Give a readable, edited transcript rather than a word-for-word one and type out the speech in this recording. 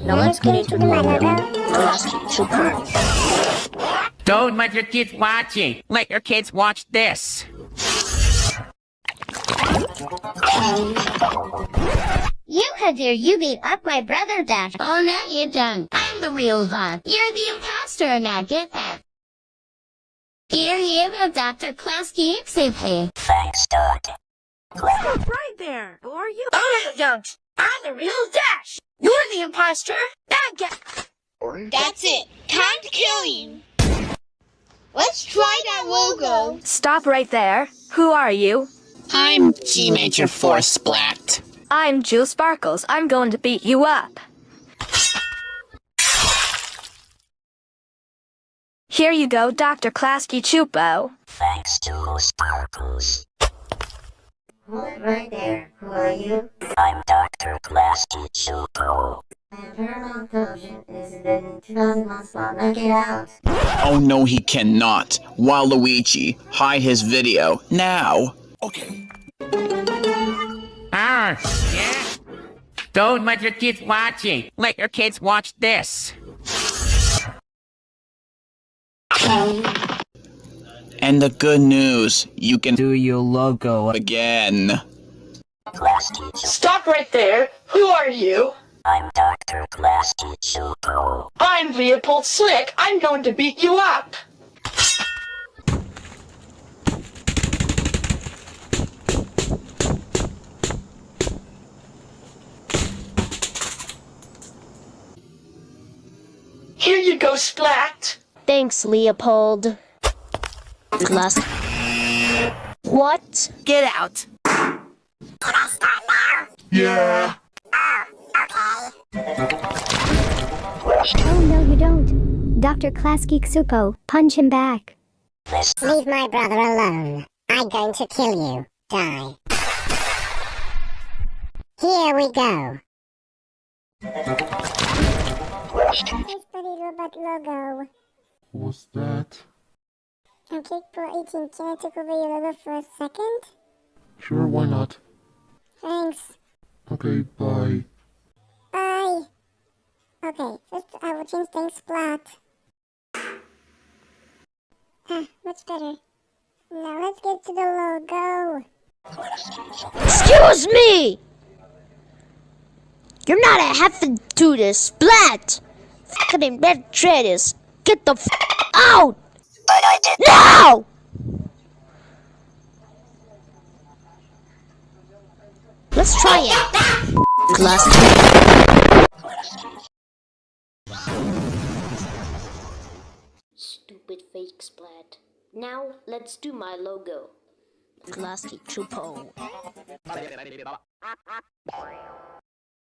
Now let's get into the logo. Klasky, Csupo. Don't let your kids watching. Let your kids watch this. How dare you beat up my brother, Dash? Oh, now you're done. I'm the real one. You're the imposter, now get that. Here you go, Dr. Klasky, Csupo. Thanks, Doc. Stop right there. Who are you? Oh, no, don't. I'm the real Dash. You're the imposter. Now get... That's it. Time to kill you. Let's try that logo. Stop right there. Who are you? I'm G Major 4 Splat. I'm Jewel Sparkles. I'm going to beat you up. Here you go, Dr. Klasky Csupo. Thanks to Sparkles. Hold right there. Who are you? I'm Dr. Klasky Csupo. Paramount Television is in 2001 spot. Now get out. Oh no, he cannot. Waluigi, hide his video now. Okay. Ah, yeah. Don't let your kids watching. Let your kids watch this. And the good news, you can Do your logo again. Klasky Csupo. Stop right there. Who are you? I'm Dr. Klasky Csupo. I'm Reupload Slick. I'm going to beat you up. Here you go, Splat. Thanks, Leopold. Last. What? Get out. Yeah. Oh, no, you don't. Dr. Klasky Csupo, punch him back. Leave my brother alone. I'm going to kill you. Die. Here we go. Nice pretty robot logo. What's that? GirlCakePearl18, can I take over your logo for a second? Sure, why not? Thanks. Okay, bye. Bye. Okay, first I will change things flat. Much better. Now let's get to the logo. Excuse me! You're not a have to do this, Splat! Fucking administrators, get the f out! But I did. No! Let's try it. Stupid fake Splat. Now let's do my logo. Klasky Csupo.